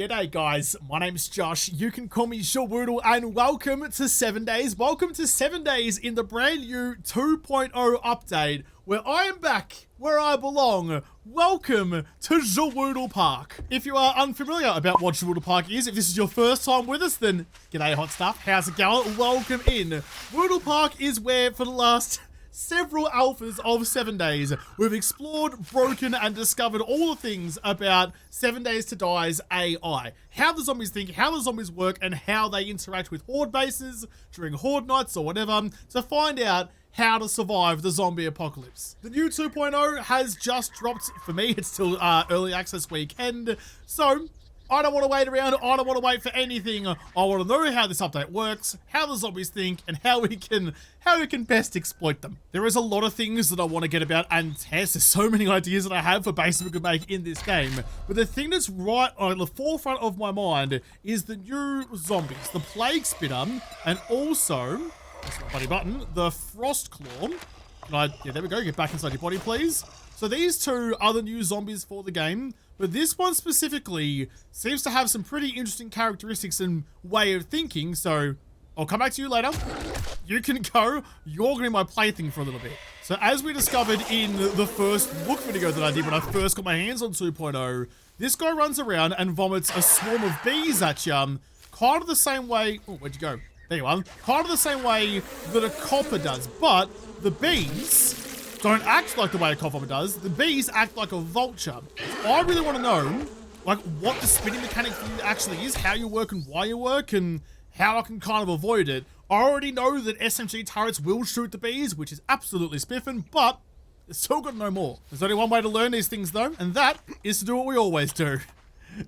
G'day guys, my name's Josh, you can call me JaWoodle, and welcome to 7 days. Welcome to 7 days in the brand new 2.0 update, where I am back where I belong. Welcome to JaWoodle Park. If you are unfamiliar about what JaWoodle Park is, if this is your first time with us, then g'day hot stuff, how's it going? Welcome in. Woodle Park is where for the last several alphas of 7 days, we've explored, broken, and discovered all the things about 7 Days to Die's AI. How the zombies think, how the zombies work, and how they interact with Horde bases during Horde nights or whatever, to find out how to survive the zombie apocalypse. The new 2.0 has just dropped. For me, it's still early access weekend, so I don't want to wait around. I don't want to wait for anything. I want to know how this update works, how the zombies think, and how we can best exploit them. There is a lot of things that I want to get about and test. There's so many ideas that I have for bases we could make in this game. But the thing that's right on the forefront of my mind is the new zombies, the Plague Spitter, and also, that's my bloody button, the Frost Claw. Yeah, there we go. Get back inside your body, please. So these two are the new zombies for the game, but this one specifically seems to have some pretty interesting characteristics and way of thinking, so I'll come back to you later. You can go. You're going to be my plaything for a little bit. So as we discovered in the first look video that I did when I first got my hands on 2.0, this guy runs around and vomits a swarm of bees at you, kind of the same way... Oh, where'd you go? There you are. Kind of the same way that a copper does, but the bees don't act like the way a copper does. The bees act like a vulture. I really want to know, like, what the spinning mechanic for you actually is, how you work and why you work, and how I can kind of avoid it. I already know that SMG turrets will shoot the bees, which is absolutely spiffing, but there's still got to know more. There's only one way to learn these things though, and that is to do what we always do.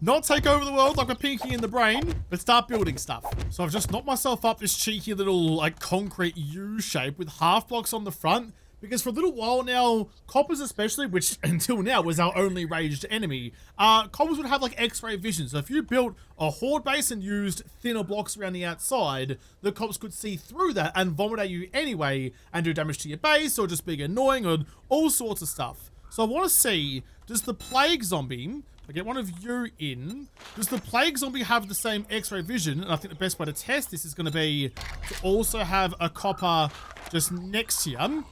Not take over the world like a pinky in the brain, but start building stuff. So I've just knocked myself up this cheeky little, like, concrete U shape with half blocks on the front, because for a little while now, coppers especially, which until now was our only ranged enemy, coppers would have like X-ray vision. So if you built a Horde base and used thinner blocks around the outside, the cops could see through that and vomit at you anyway and do damage to your base or just being annoying or all sorts of stuff. So I want to see, does the Plague Zombie, I get one of you in, does the Plague Zombie have the same X-ray vision? And I think the best way to test this is going to be to also have a copper just next to you.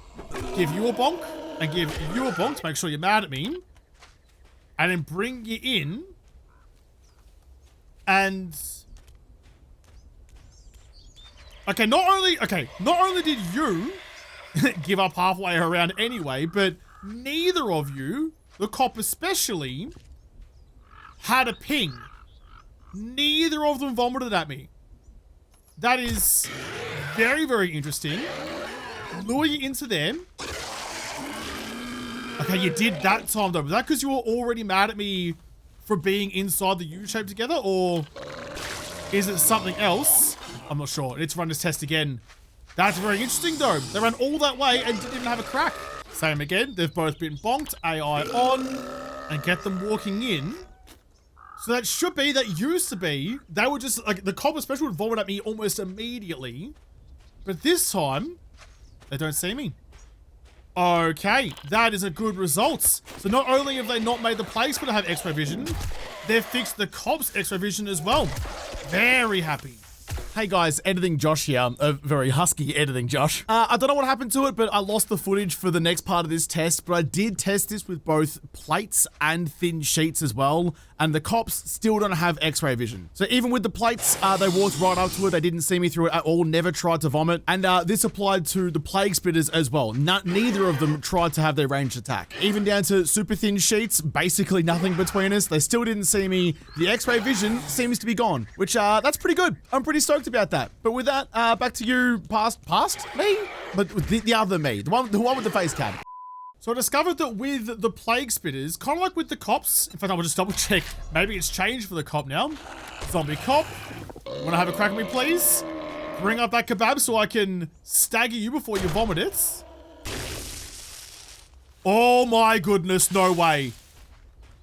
Give you a bonk, and give you a bonk to make sure you're mad at me. And then bring you in. And... Okay, not only did you give up halfway around anyway, but neither of you, the cop especially, had a ping. Neither of them vomited at me. That is very, very interesting. Lure you into them. Okay, you did that time though. Was that because you were already mad at me for being inside the U-shape together, or is it something else? I'm not sure. Let's run this test again. That's very interesting though. They ran all that way and didn't even have a crack. Same again. They've both been bonked. AI on. And get them walking in. So that should be, that used to be, they would just, like, the copper special would vomit at me almost immediately. But this time, they don't see me. Okay, that is a good result. So not only have they not made the Plague Spitter have X-ray vision, they've fixed the cop's X-ray vision as well. Very happy. Hey guys, editing Josh here, a very husky editing Josh. I don't know what happened to it, but I lost the footage for the next part of this test, but I did test this with both plates and thin sheets as well, and the cops still don't have X-ray vision. So even with the plates, they walked right up to it, they didn't see me through it at all, never tried to vomit, and this applied to the Plague Spitters as well. Neither of them tried to have their ranged attack. Even down to super thin sheets, basically nothing between us, they still didn't see me. The X-ray vision seems to be gone, which that's pretty good. I'm pretty stoked about that. But with that, back to you, past me? But the other me, the one with the face cam. So I discovered that with the Plague Spitters, kind of like with the cops, in fact, I will just double check. Maybe it's changed for the cop now. Zombie cop, wanna have a crack at me, please? Bring up that kebab so I can stagger you before you vomit it. Oh my goodness, no way.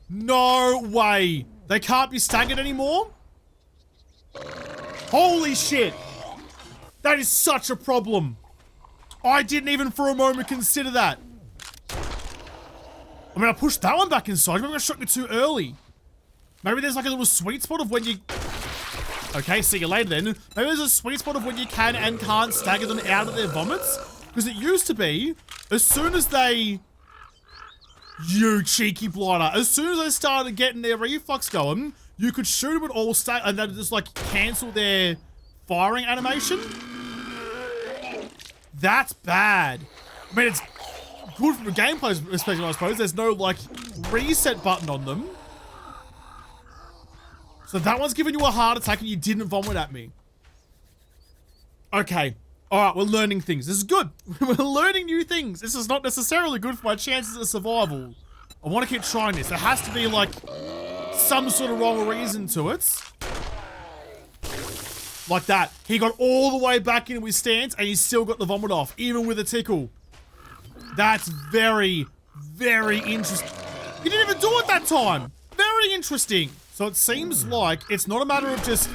No way. They can't be staggered anymore? Holy shit. That is such a problem. I didn't even for a moment consider that. I mean, I pushed that one back inside. Maybe I shot you too early. Maybe there's like a little sweet spot of when you... Okay, see you later then. Maybe there's a sweet spot of when you can and can't stagger them out of their vomits. Because it used to be, as soon as they... You cheeky blighter. As soon as they started getting their reflux going, you could shoot them at all and they'd just like cancel their firing animation. That's bad. I mean, it's good from a gameplay perspective, I suppose. There's no like reset button on them. So that one's giving you a heart attack and you didn't vomit at me. Okay. All right, we're learning things. This is good. We're learning new things. This is not necessarily good for my chances of survival. I want to keep trying this. There has to be like some sort of wrong reason to it. Like that. He got all the way back into his stance and he still got the vomit off, even with a tickle. That's very, very interesting. He didn't even do it that time. Very interesting. So it seems like it's not a matter of just...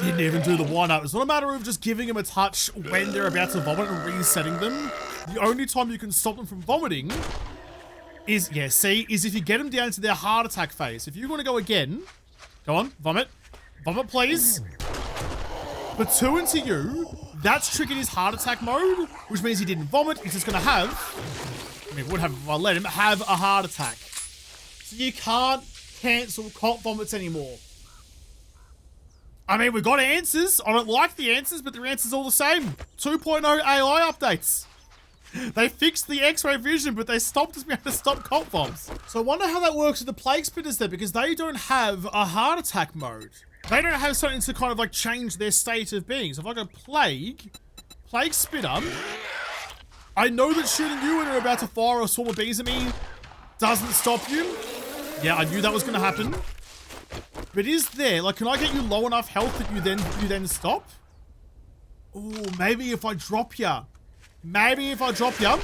Didn't even do the one-up. It's not a matter of just giving them a touch when they're about to vomit and resetting them. The only time you can stop them from vomiting is, yeah, see, is if you get them down to their heart attack phase. If you want to go again, go on, vomit. Vomit, please. But 2 into you, that's triggered his heart attack mode, which means he didn't vomit. He's just going to have, I mean, would have if I let him have a heart attack. So you can't cancel cop vomits anymore. I mean, we got answers. I don't like the answers, but the answers all the same. 2.0 AI updates. They fixed the X-ray vision, but they stopped us being able to stop cop bombs. So I wonder how that works with the plague spitters there, because they don't have a heart attack mode. They don't have something to kind of like change their state of being. So if I go plague spitter, I know that shooting you when you're about to fire a swarm of bees at me doesn't stop you. Yeah, I knew that was going to happen. But is there, like, can I get you low enough health that you then stop? Oh, maybe if I drop you. Maybe if I drop you.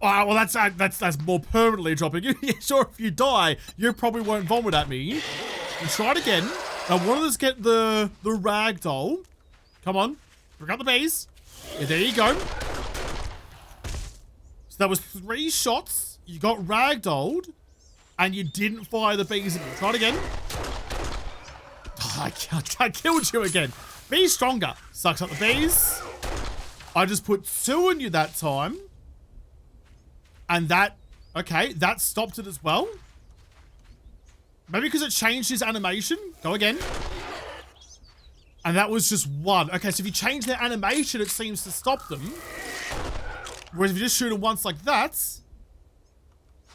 Oh, well, that's more permanently dropping you. Yeah, sure, if you die, you probably won't vomit at me. And try it again. I want to get the ragdoll. Come on, bring up the bees. Yeah, there you go. So that was 3 shots. You got ragdolled. And you didn't fire the bees at me. Try it again. Oh, I killed you again. Be stronger. Sucks up the bees. I just put 2 in you that time. And that, okay, that stopped it as well. Maybe because it changed his animation. Go again. And that was just 1. Okay, so if you change their animation, it seems to stop them. Whereas if you just shoot them once like that...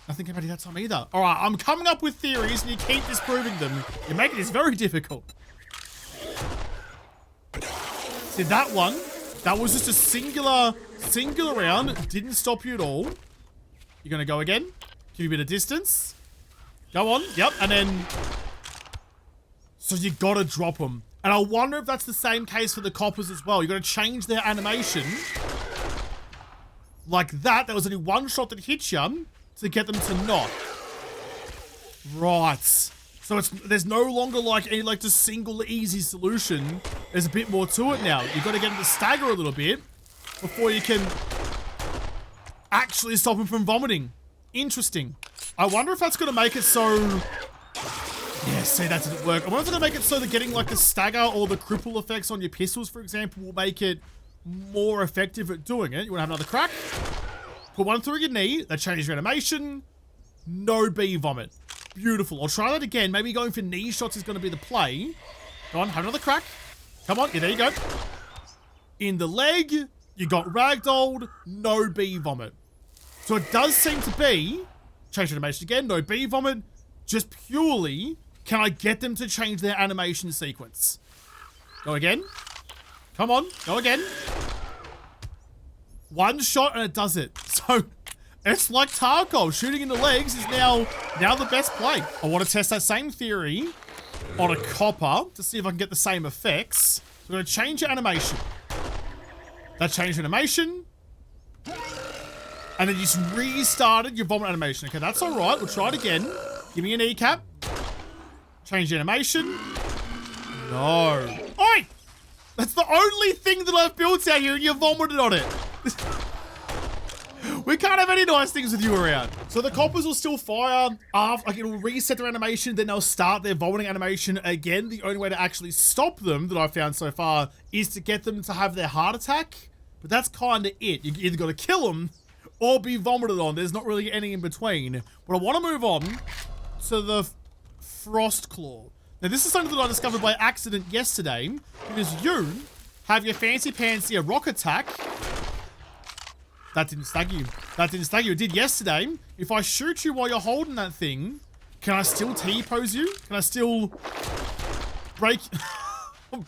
Nothing came out of that time either. All right, I'm coming up with theories and you keep disproving them. You're making this very difficult. See, that one, that was just a singular round. Didn't stop you at all. You're going to go again. Give you a bit of distance. Go on. Yep, and then... So you got to drop them. And I wonder if that's the same case for the coppers as well. You got to change their animation. Like that. There was only 1 shot that hit you. To get them to not. Right. So there's no longer like any like just single easy solution. There's a bit more to it now. You've got to get them to stagger a little bit before you can actually stop them from vomiting. Interesting. I wonder if that's going to make it so... Yeah, see, that didn't work. I wonder if it's going to make it so that getting like the stagger or the cripple effects on your pistols, for example, will make it more effective at doing it. You want to have another crack? Put 1 through your knee. That changes your animation. No bee vomit. Beautiful. I'll try that again. Maybe going for knee shots is going to be the play. Go on, have another crack. Come on. Yeah, there you go. In the leg, you got ragdolled. No bee vomit. So it does seem to be, change your animation again, no bee vomit. Just purely, can I get them to change their animation sequence? Go again. Come on. Go again. 1 shot and it does it. So it's like Tarkov. Shooting in the legs is now the best play. I want to test that same theory on a copper to see if I can get the same effects. So we're going to change your animation. That changed your animation. And then you just restarted your vomit animation. Okay, that's all right. We'll try it again. Give me a kneecap. Change the animation. No. Oi! That's the only thing that I've built out here and you vomited on it. We can't have any nice things with you around. So the coppers will still fire after, like it'll reset their animation, then they'll start their vomiting animation again. The only way to actually stop them that I've found so far is to get them to have their heart attack. But that's kind of it. You either got to kill them or be vomited on. There's not really any in between. But I want to move on to the Frost Claw. Now this is something that I discovered by accident yesterday, because you have your fancy pantsy a rock attack. That didn't stag you. That didn't stag you. It did yesterday. If I shoot you while you're holding that thing, can I still T-pose you? Can I still break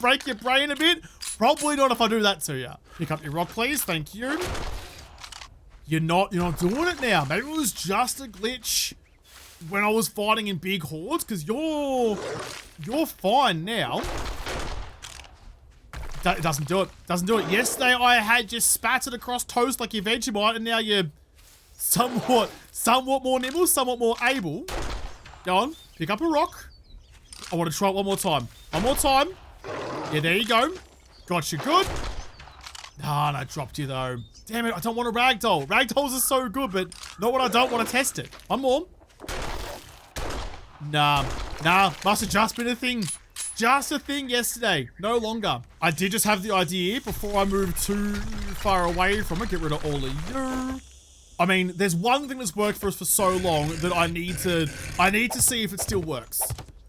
break your brain a bit? Probably not if I do that to you. Pick up your rock, please. Thank you. You're not doing it now. Maybe it was just a glitch when I was fighting in big hordes, because you're fine now. It doesn't do it. Doesn't do it. Yesterday I had you spattered across toast like your Vegemite, and now you're somewhat more nimble, somewhat more able. Go on, pick up a rock. I want to try it one more time. One more time. Yeah, there you go. Got you good. Ah, no, I dropped you though. Damn it, I don't want a ragdoll. Ragdolls are so good, but not when I don't want to test it. One more. Nah, must have just been a thing. Just a thing yesterday, no longer. I did just have the idea before I moved too far away from it. Get rid of all of you. I mean, there's one thing that's worked for us for so long that I need to see if it still works.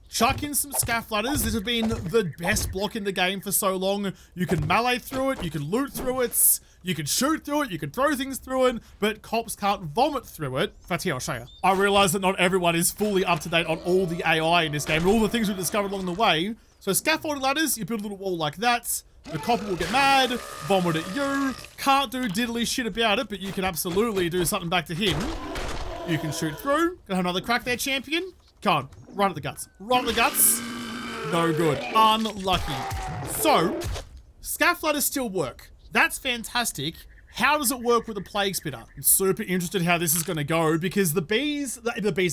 Chuck in some scaff ladders. This has been the best block in the game for so long. You can melee through it, you can loot through it, you can shoot through it, you can throw things through it, but cops can't vomit through it. In fact, here, I'll show you. I realize that not everyone is fully up to date on all the AI in this game and all the things we've discovered along the way. So scaffolding ladders, you build a little wall like that. The copper will get mad, vomit at you. Can't do diddly shit about it, but you can absolutely do something back to him. You can shoot through. Gonna have another crack there, champion. Come on, right at the guts. Right at the guts. No good. Unlucky. So, scaff ladders still work. That's fantastic. How does it work with a plague spitter? I'm super interested how this is going to go, because the bees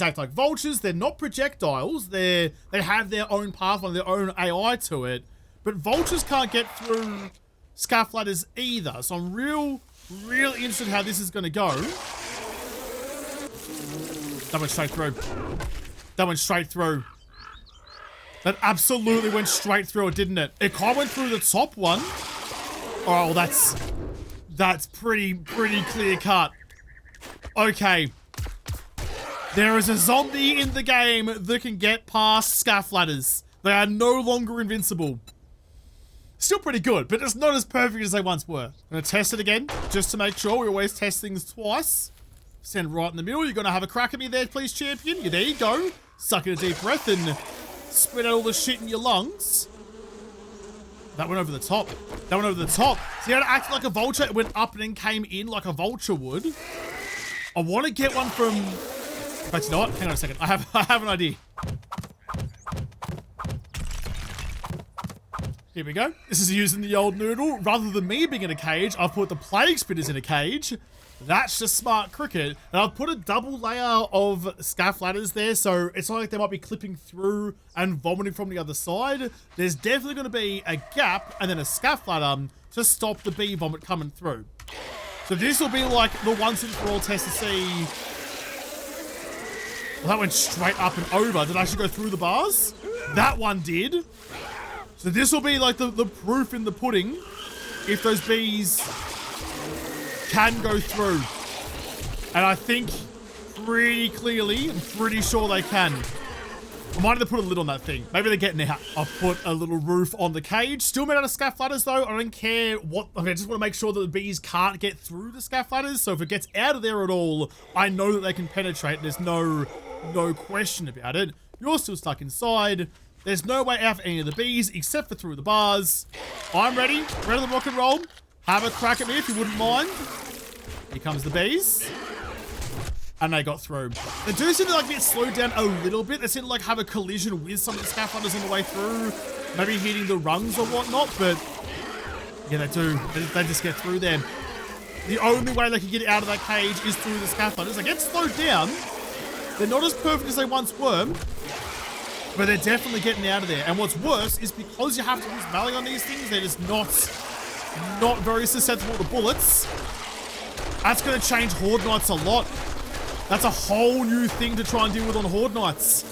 act like vultures. They're not projectiles. They have their own pathway, their own AI to it. But vultures can't get through scaff ladders either. So I'm real interested how this is going to go. That went straight through. That went straight through. That absolutely went straight through it, didn't it? It kind of went through the top one. Oh, that's pretty clear cut. Okay. There is a zombie in the game that can get past scaff ladders. They are no longer invincible. Still pretty good, but it's not as perfect as they once were. I'm gonna test it again, just to make sure. We always test things twice. Stand right in the middle. You're gonna have a crack at me there, please, champion. Yeah, there you go. Suck in a deep breath and spit out all the shit in your lungs. That went over the top. That went over the top. See how it acted like a vulture? It went up and then came in like a vulture would. I want to get one from... But you know what? Hang on a second. I have an idea. Here we go. This is using the old noodle. Rather than me being in a cage, I've put the plague spitters in a cage. That's just smart cricket. And I've put a double layer of scaff ladders there, so it's not like they might be clipping through and vomiting from the other side. There's definitely going to be a gap and then a scaff ladder to stop the bee vomit coming through. So this will be like the once and for all test to see... Well, that went straight up and over. Did I actually go through the bars? That one did. So this will be like the proof in the pudding if those bees can go through. And I think pretty clearly, I'm pretty sure they can. I might have to put a lid on that thing. Maybe they're getting out. I'll put a little roof on the cage. Still made out of scaff ladders though. I don't care what, I just want to make sure that the bees can't get through the scaff ladders. So if it gets out of there at all, I know that they can penetrate. There's no question about it. You're still stuck inside. There's no way out for any of the bees except for through the bars. I'm ready. Ready to rock and roll. Have a crack at me if you wouldn't mind. Here comes the bees. And they got through. They do seem to like get slowed down a little bit. They seem to like have a collision with some of the scaffolders on the way through. Maybe hitting the rungs or whatnot, but yeah, they do. They just get through there. The only way they can get out of that cage is through the scaffolders. They get slowed down. They're not as perfect as they once were, but they're definitely getting out of there. And what's worse is because you have to use melee on these things, they're just not very susceptible to bullets. That's going to change Horde Nights a lot. That's a whole new thing to try and deal with on Horde Nights.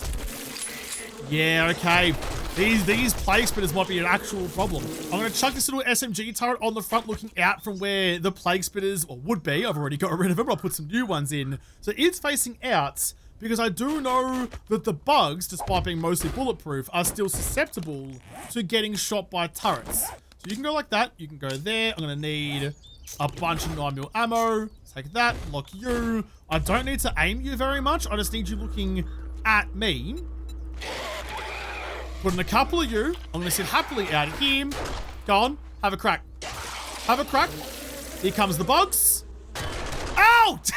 Yeah, okay. These plague spitters might be an actual problem. I'm going to chuck this little SMG turret on the front looking out from where the plague spitters, or would be. I've already got rid of them, but I'll put some new ones in. So it's facing out because I do know that the bugs, despite being mostly bulletproof, are still susceptible to getting shot by turrets. So you can go like that. You can go there. I'm going to need a bunch of 9mm ammo. Take that. Lock you. I don't need to aim you very much. I just need you looking at me. Put in a couple of you. I'm going to sit happily out here. Go on. Have a crack. Have a crack. Here comes the bugs. Out!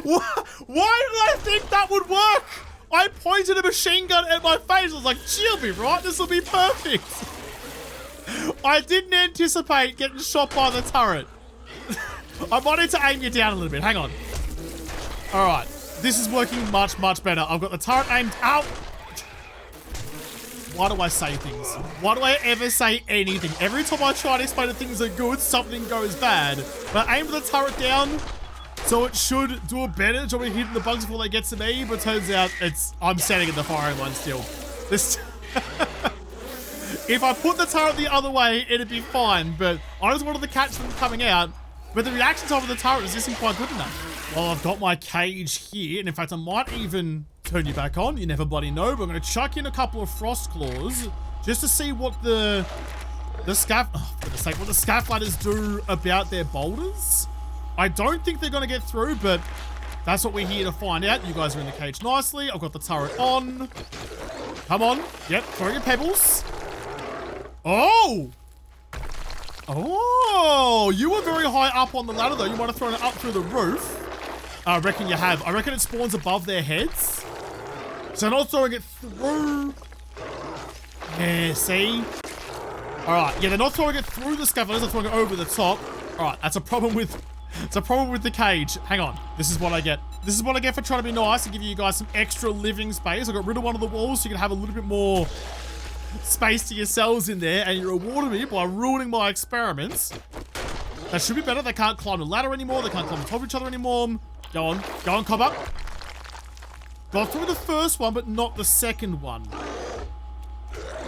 Why did I think that would work? I pointed a machine gun at my face. I was like, she'll be right. This will be perfect. I didn't anticipate getting shot by the turret. I might need to aim you down a little bit. Hang on. All right. This is working much, much better. I've got the turret aimed out. Why do I say things? Why do I ever say anything? Every time I try to explain that things are good, something goes bad. But I aim the turret down, so it should do a better job of hitting the bugs before they get to me. But turns out I'm standing in the firing line still. This. If I put the turret the other way, it'd be fine. But I just wanted to catch them coming out. But the reaction time of the turret is isn't quite good enough. Well, I've got my cage here, and in fact, I might even turn you back on. You never bloody know, but I'm going to chuck in a couple of frost claws just to see what what the scaff ladders do about their boulders. I don't think they're going to get through, but that's what we're here to find out. You guys are in the cage nicely. I've got the turret on. Come on. Yep, throw your pebbles. Oh! Oh, you were very high up on the ladder, though. You might have thrown it up through the roof. I reckon you have. I reckon it spawns above their heads. So not throwing it through. Yeah, see? All right. Yeah, they're not throwing it through the scaffolders. They're throwing it over the top. All right. That's a problem with... It's a problem with the cage. Hang on. This is what I get. This is what I get for trying to be nice and give you guys some extra living space. I got rid of one of the walls so you can have a little bit more space to yourselves in there, and you rewarded me by ruining my experiments. That should be better. They can't climb the ladder anymore. They can't climb on top of each other anymore. Go on, cop up. Got through the first one, but not the second one.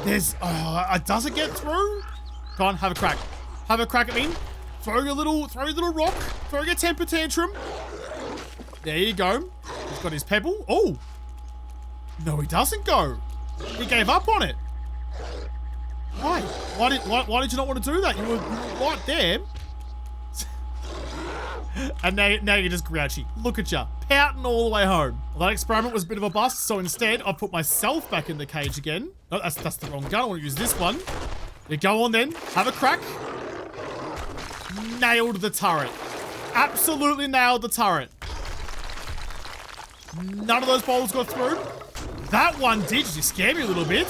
There's, does it get through? Go on, have a crack. Have a crack at me. Throw your little rock. Throw your temper tantrum. There you go. He's got his pebble. Oh, no, he doesn't go. He gave up on it. Why? Why did you not want to do that? You were right there. And now you're just grouchy. Look at ya, pouting all the way home. Well, that experiment was a bit of a bust, so instead I put myself back in the cage again. No, that's the wrong gun. I want to use this one. You go on then. Have a crack. Nailed the turret. Absolutely nailed the turret. None of those bolts got through. That one did. You scared me a little bit.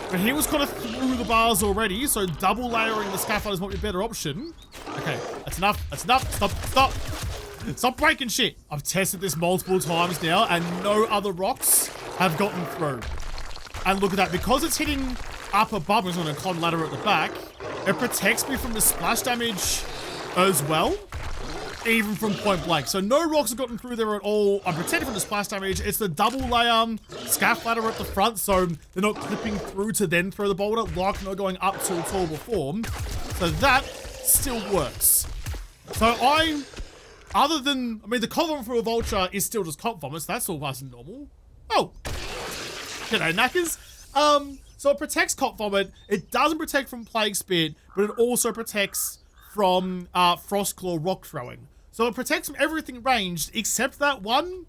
But he was kind of through the bars already, so double layering the scaffolders might be a better option. Okay, that's enough. That's enough. Stop. Stop breaking shit. I've tested this multiple times now, and no other rocks have gotten through. And look at that. Because it's hitting up above, it's on a climb ladder at the back, it protects me from the splash damage as well, even from point blank. So no rocks have gotten through there at all. I'm protected from the splash damage. It's the double layer scaff ladder at the front, so they're not clipping through to then throw the boulder like not going up too tall before. So that still works. So other than, the cop vomit for a vulture is still just cop vomit, so that's all nice and normal. Oh, g'day knackers. So it protects cop vomit. It doesn't protect from plague spit, but it also protects from frost claw rock throwing. So it protects from everything ranged except that one.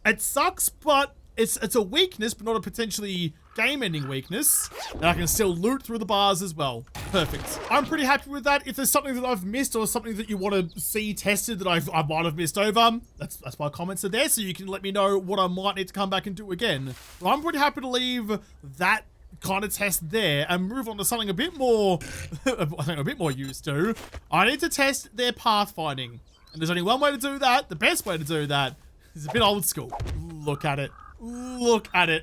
It sucks, but it's a weakness, but not a potentially game-ending weakness. And I can still loot through the bars as well. Perfect. I'm pretty happy with that. If there's something that I've missed or something that you want to see tested that I might have missed over, that's why comments are there, so you can let me know what I might need to come back and do again. But I'm pretty happy to leave that kind of test there and move on to something a bit more, I think a bit more used to. I need to test their pathfinding. And there's only one way to do that. The best way to do that is a bit old school. Look at it. Look at it.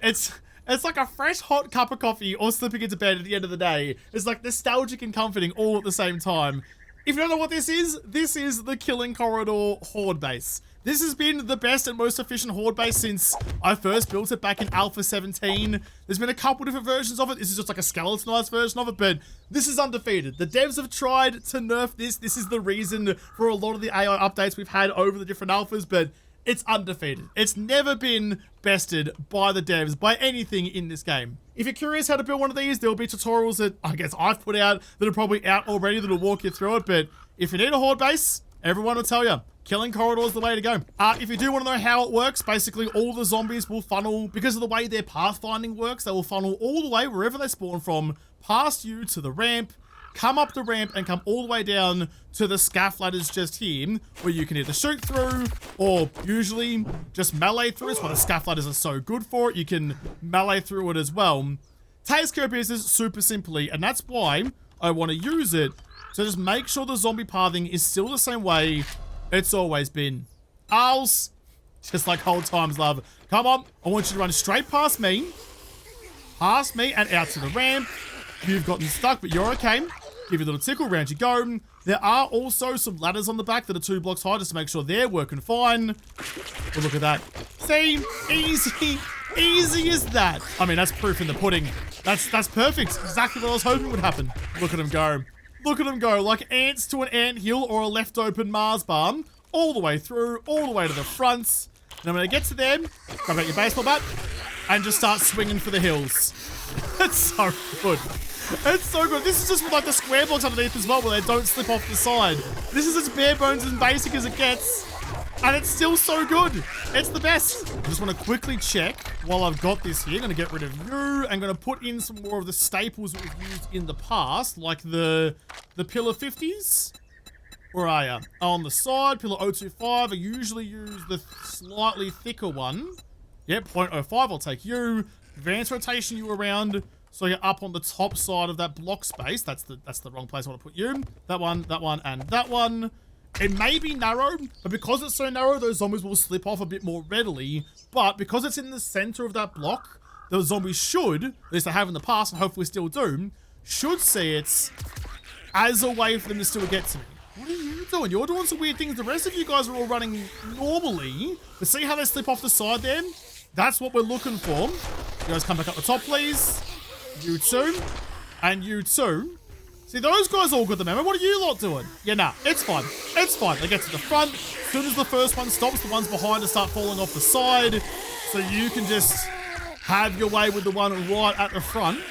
It's like a fresh hot cup of coffee or slipping into bed at the end of the day. It's like nostalgic and comforting all at the same time. If you don't know what this is the Killing Corridor Horde base. This has been the best and most efficient Horde base since I first built it back in Alpha 17. There's been a couple different versions of it. This is just like a skeletonized version of it, but this is undefeated. The devs have tried to nerf this. This is the reason for a lot of the AI updates we've had over the different alphas, but it's undefeated. It's never been bested by the devs, by anything in this game. If you're curious how to build one of these, there'll be tutorials that I guess I've put out that are probably out already that'll walk you through it, but if you need a Horde base, everyone will tell you. Killing Corridor is the way to go. If you do want to know how it works, basically all the zombies will funnel, because of the way their pathfinding works, they will funnel all the way wherever they spawn from, past you to the ramp, come up the ramp and come all the way down to the scaff ladders just here, where you can either shoot through or usually just melee through. That's why the scaff ladders are so good for it. You can melee through it as well. Takes care of business super simply, and that's why I want to use it to just make sure the zombie pathing is still the same way it's always been. Owls, just like old times, love. Come on, I want you to run straight past me and out to the ramp. You've gotten stuck, but you're okay. Give you a little tickle, round you go. There are also some ladders on the back that are 2 blocks high just to make sure they're working fine. Well, look at that. See? Easy as that. I mean, that's proof in the pudding. That's perfect. Exactly what I was hoping would happen. Look at them go. Look at them go, like ants to an anthill or a left open Mars bar, all the way through, all the way to the front. And I'm going to get to them, grab out your baseball bat, and just start swinging for the hills. It's so good. It's so good. This is just with like the square blocks underneath as well, where they don't slip off the side. This is as bare bones and basic as it gets. And it's still so good. It's the best. I just want to quickly check while I've got this here. I'm going to get rid of you. I'm going to put in some more of the staples that we've used in the past, like the pillar 50s. Where are you? On the side, pillar 025. I usually use the slightly thicker one. Yep, 0.05. I'll take you. Advanced rotation you around, so you're up on the top side of that block space. That's the wrong place I want to put you. That one, and that one. It may be narrow, but because it's so narrow, those zombies will slip off a bit more readily. But because it's in the center of that block, those zombies should, at least they have in the past, and hopefully still do, should see it as a way for them to still get to me. What are you doing? You're doing some weird things. The rest of you guys are all running normally. But see how they slip off the side there? That's what we're looking for. You guys come back up the top, please. You two. And you two. See, those guys all got the memo. What are you lot doing? Yeah, nah, it's fine. It's fine. They get to the front. As soon as the first one stops, the ones behind to start falling off the side. So you can just have your way with the one right at the front.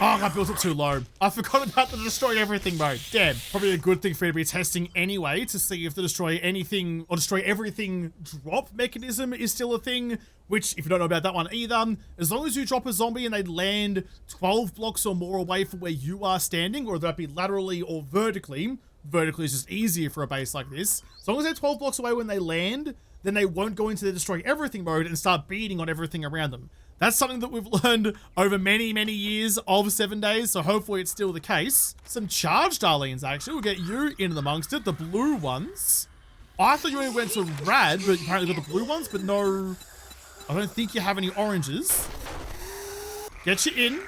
Oh, I built it too low. I forgot about the destroy everything mode. Damn. Probably a good thing for you to be testing anyway to see if the destroy anything or destroy everything drop mechanism is still a thing. Which, if you don't know about that one either, as long as you drop a zombie and they land 12 blocks or more away from where you are standing, or that be laterally or vertically is just easier for a base like this. As long as they're 12 blocks away when they land, then they won't go into the destroy everything mode and start beating on everything around them. That's something that we've learned over many, many years of 7 days, so hopefully it's still the case. Some charged Darlenes, actually. We'll get you in amongst it. The blue ones. I thought you only went to rad, but apparently got the blue ones, but no, I don't think you have any oranges. Get you in.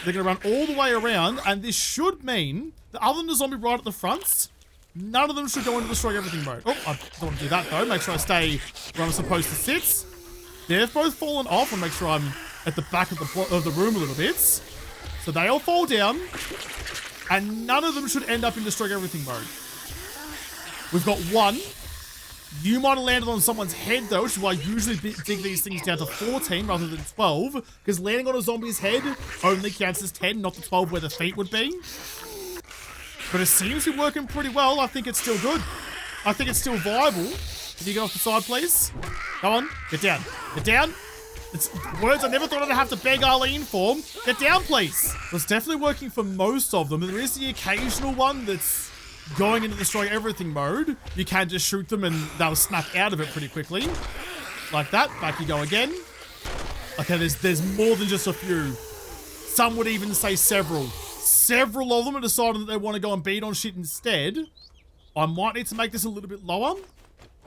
They're going to run all the way around, and this should mean that other than the zombie right at the front, none of them should go into destroy everything mode. Oh, I don't want to do that, though. Make sure I stay where I'm supposed to sit. They've both fallen off. I'll make sure I'm at the back of the room a little bit. So they all fall down, and none of them should end up in destroy everything mode. We've got one. You might have landed on someone's head, though, which is why I usually dig these things down to 14 rather than 12, because landing on a zombie's head only counts as 10, not the 12 where the feet would be. But it seems to be working pretty well. I think it's still good. I think it's still viable. Can you get off the side, please? Go on. Get down. Get down. It's words I never thought I'd have to beg Arlene for. Get down, please. It's definitely working for most of them. There is the occasional one that's going into destroy everything mode. You can just shoot them and they'll snap out of it pretty quickly. Like that. Back you go again. Okay, there's more than just a few. Some would even say several. Several of them have decided that they want to go and beat on shit instead. I might need to make this a little bit lower.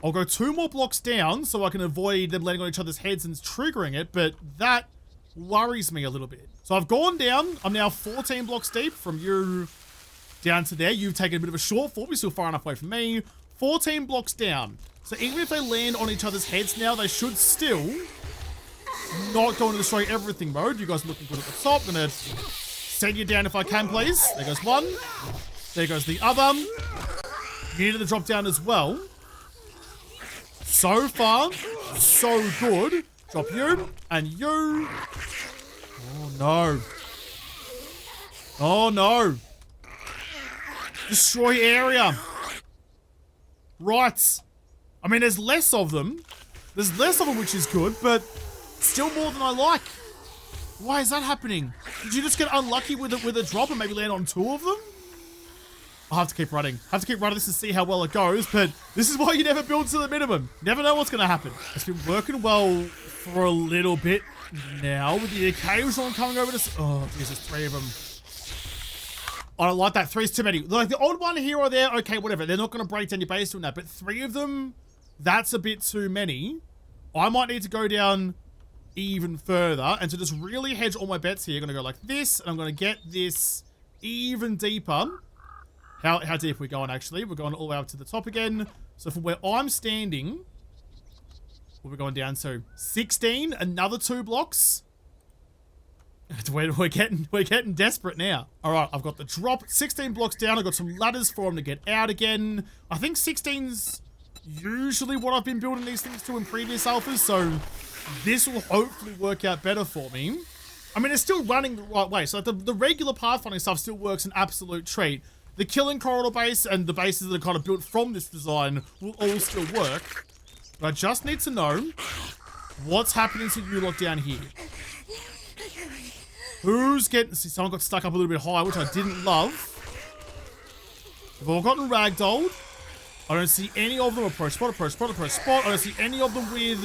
I'll go 2 more blocks down so I can avoid them landing on each other's heads and triggering it, but that worries me a little bit. So I've gone down. I'm now 14 blocks deep from you down to there. You've taken a bit of a shortfall, but you're still far enough away from me. 14 blocks down. So even if they land on each other's heads now, they should still not go into destroy everything mode. You guys are looking good at the top. I'm going to send you down if I can, please. There goes one. There goes the other. You needed the drop down as well. So far, so good. Drop you and you. Oh, no. Oh, no. Destroy area. Right. I mean, there's less of them. There's less of them, which is good, but still more than I like. Why is that happening? Did you just get unlucky with a drop and maybe land on 2 of them? I'll have to keep running. I have to keep running this to see how well it goes, but this is why you never build to the minimum. Never know what's going to happen. It's been working well for a little bit now with the occasional one coming over to... Oh, Jesus, 3 of them. I don't like that. 3's too many. Like the odd one here or there, okay, whatever. They're not going to break down your base doing that, but 3 of them, that's a bit too many. I might need to go down even further, and to just really hedge all my bets here, I'm going to go like this, and I'm going to get this even deeper. How deep are we going, actually? We're going all the way up to the top again. So from where I'm standing, what are we going down to? 16, another 2 blocks. We're getting desperate now. All right, I've got the drop. 16 blocks down. I've got some ladders for them to get out again. I think 16's usually what I've been building these things to in previous alphas, so this will hopefully work out better for me. I mean, it's still running the right way. So like the regular pathfinding stuff still works an absolute treat. The killing corridor base and the bases that are kind of built from this design will all still work. But I just need to know what's happening to you lot down here. Who's getting... See, someone got stuck up a little bit high, which I didn't love. They've all gotten ragdolled. I don't see any of them. Approach spot, approach spot, approach spot. I don't see any of them with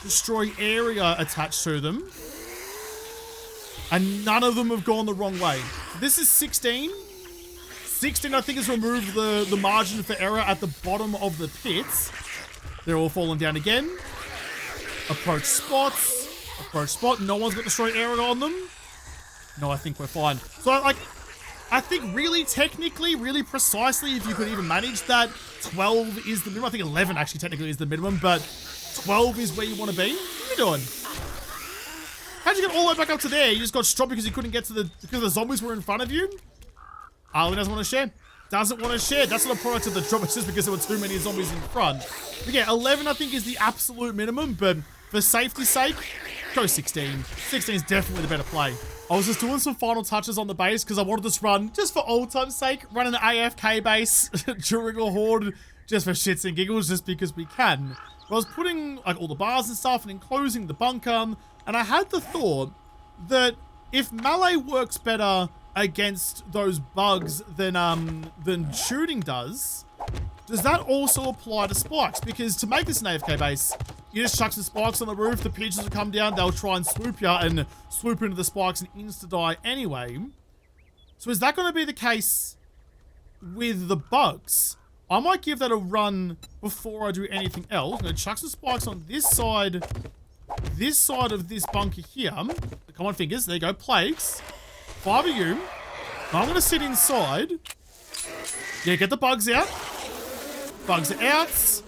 destroy area attached to them. And none of them have gone the wrong way. This is 16. 16, I think, has removed the margin for error at the bottom of the pits. They're all falling down again. Approach spots. Approach spot. No one's got destroy area on them. No, I think we're fine. So, like, I think really technically, really precisely, if you could even manage that, 12 is the minimum. I think 11 actually technically is the minimum, but 12 is where you want to be. What are you doing? How'd you get all the way back up to there? You just got stopped because you couldn't get to because the zombies were in front of you? Arlen doesn't want to share. Doesn't want to share. That's not a product of the drop. It's just because there were too many zombies in front. But yeah, 11 I think is the absolute minimum, but for safety's sake, go 16. 16 is definitely the better play. I was just doing some final touches on the base because I wanted this run, just for old time's sake, run an AFK base during a horde, just for shits and giggles, just because we can. But I was putting like all the bars and stuff and enclosing the bunker, and I had the thought that if melee works better against those bugs than shooting does that also apply to spikes? Because to make this an AFK base, you just chuck some spikes on the roof, the pigeons will come down, they'll try and swoop you and swoop into the spikes and insta-die anyway. So is that going to be the case with the bugs? I might give that a run before I do anything else. I'm going to chuck some spikes on this side of this bunker here. Come on, fingers. There you go. Plagues. 5 of you. I'm going to sit inside. Yeah, get the bugs out. Bugs are out.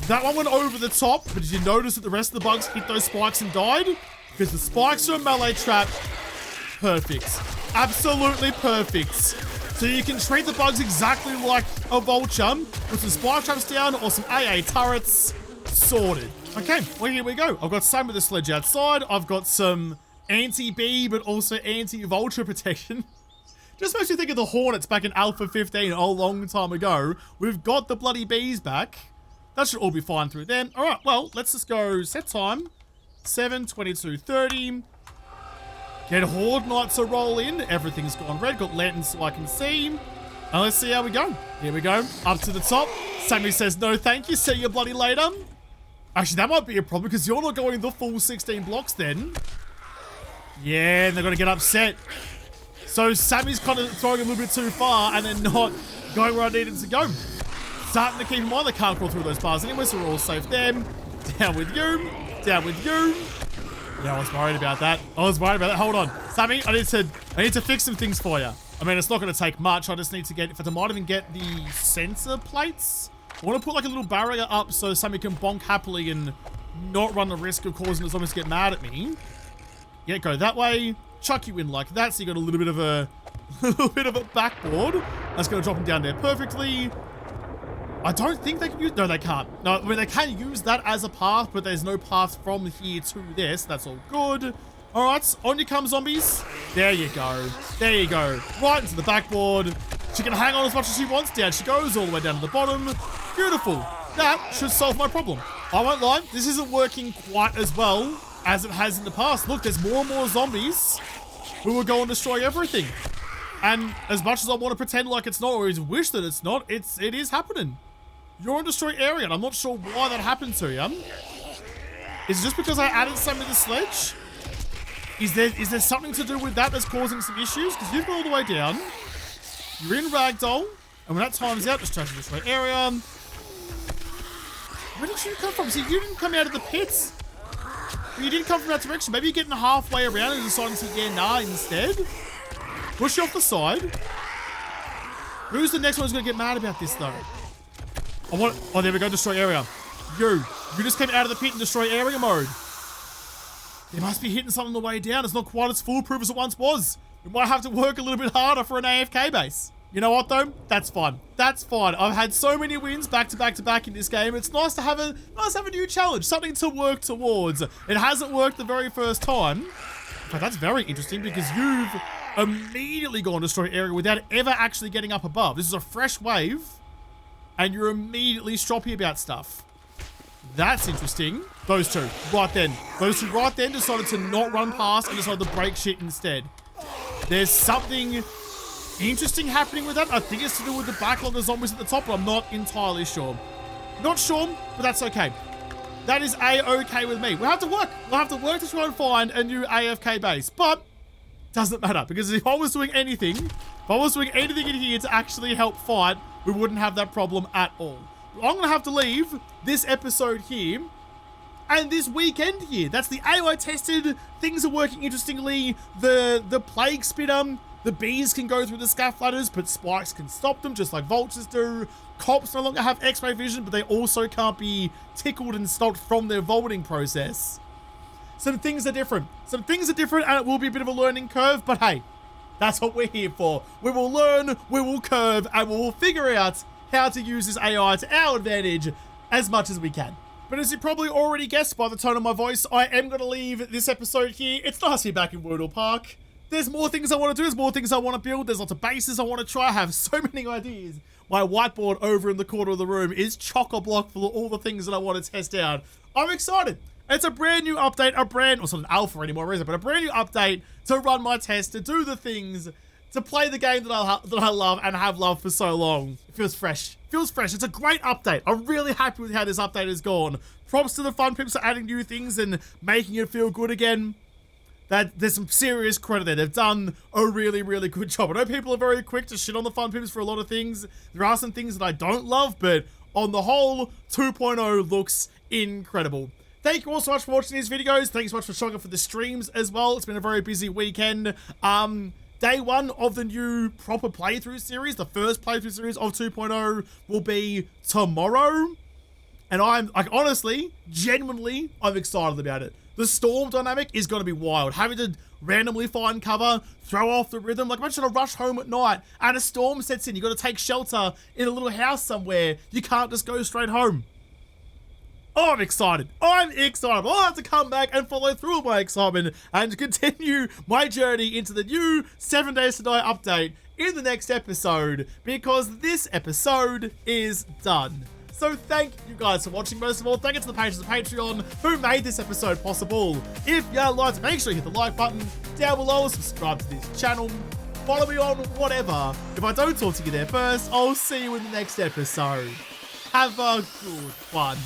That one went over the top, but did you notice that the rest of the bugs hit those spikes and died? Because the spikes are a melee trap. Perfect. Absolutely perfect. So you can treat the bugs exactly like a vulture. Put some spike traps down or some AA turrets. Sorted. Okay, well, here we go. I've got some with the sledge outside. I've got some anti-bee, but also anti-vulture protection. Just makes you think of the Hornets back in Alpha 15 a long time ago. We've got the bloody bees back. That should all be fine through them. All right, well, let's just go set time. 7:22:30. Get Horde Knights to roll in. Everything's gone red. Got lanterns so I can see. And let's see how we go. Here we go. Up to the top. Sammy says, no, thank you. See you bloody later. Actually, that might be a problem because you're not going the full 16 blocks then. Yeah, and they're going to get upset. So Sammy's kind of throwing a little bit too far and then not going where I needed to go. Starting to keep in mind they can't crawl through those bars anyway, so we're all safe there. Down with you. Down with you. Yeah, I was worried about that. Hold on. Sammy, I need to fix some things for you. I mean, it's not going to take much. I just need to get, if I might even get the sensor plates. I want to put like a little barrier up so Sammy can bonk happily and not run the risk of causing the zombies to get mad at me. Yeah, go that way. Chuck you in like that, so you got a little bit of a backboard. That's going to drop him down there perfectly. I don't think they can use... No, they can't. No, I mean, they can use that as a path, but there's no path from here to this. That's all good. All right, on you come, zombies. There you go. There you go. Right into the backboard. She can hang on as much as she wants. Down she goes, all the way down to the bottom. Beautiful. That should solve my problem. I won't lie, this isn't working quite as well as it has in the past. Look, there's more and more zombies who will go and destroy everything. And as much as I want to pretend like it's not, or wish that it's not, it is happening. You're in destroy area, and I'm not sure why that happened to you. Is it just because I added something to the sledge? Is there something to do with that that's causing some issues? Because you've gone all the way down. You're in ragdoll, and when that times out, just try to destroy area. Where did you come from? See, you didn't come out of the pits. You didn't come from that direction. Maybe you're getting halfway around and deciding to yeah, nah instead. Push you off the side. Who's the next one who's going to get mad about this, though? Oh, there we go, destroy area. You just came out of the pit in destroy area mode. They must be hitting something on the way down. It's not quite as foolproof as it once was. We might have to work a little bit harder for an AFK base. You know what, though? That's fine. That's fine. I've had so many wins back to back to back in this game. It's nice to have a new challenge, something to work towards. It hasn't worked the very first time. But that's very interesting because you've immediately gone destroy area without ever actually getting up above. This is a fresh wave. And you're immediately stroppy about stuff. That's interesting. Those two right then decided to not run past and decided to break shit instead. There's something interesting happening with that. I think it's to do with the backlog of zombies at the top, but I'm not entirely sure. Not sure, but that's okay. That is A-okay with me. We'll have to work. We'll have to work to try and find a new AFK base, but doesn't matter because if I was doing anything in here to actually help fight, we wouldn't have that problem at all. I'm going to have to leave this episode here and this weekend here. That's the AI tested. Things are working interestingly. The plague spitter, the bees can go through the scaff ladders, but spikes can stop them just like vultures do. Cops no longer have X-ray vision, but they also can't be tickled and stopped from their vaulting process. Some things are different. And it will be a bit of a learning curve, but hey, that's what we're here for. We will learn, we will curve, and we will figure out how to use this AI to our advantage as much as we can. But as you probably already guessed by the tone of my voice, I am going to leave this episode here. It's nice to be back in WASTELAND Park. There's more things I want to do. There's more things I want to build. There's lots of bases I want to try. I have so many ideas. My whiteboard over in the corner of the room is chock-a-block full of all the things that I want to test out. I'm excited. It's a brand new update, well, it's not an alpha anymore, is it? But a brand new update to run my test, to do the things, to play the game that I love and have loved for so long. It feels fresh. It's a great update. I'm really happy with how this update has gone. Props to the Fun Pimps for adding new things and making it feel good again. There's some serious credit there. They've done a really, really good job. I know people are very quick to shit on the Fun Pimps for a lot of things. There are some things that I don't love, but on the whole, 2.0 looks incredible. Thank you all so much for watching these videos. Thanks so much for showing up for the streams as well. It's been a very busy weekend. Day one of the new proper playthrough series, the first playthrough series of 2.0 will be tomorrow. And I'm, like, honestly, genuinely, I'm excited about it. The storm dynamic is going to be wild. Having to randomly find cover, throw off the rhythm. Like, imagine a rush home at night and a storm sets in. You've got to take shelter in a little house somewhere. You can't just go straight home. Oh, I'm excited. I'll have to come back and follow through with my excitement and continue my journey into the new 7 Days to Die update in the next episode, because this episode is done. So thank you guys for watching. Most of all, thank you to the patrons of Patreon who made this episode possible. If you liked, make sure you hit the like button down below, subscribe to this channel, follow me on whatever. If I don't talk to you there first, I'll see you in the next episode. Have a good one.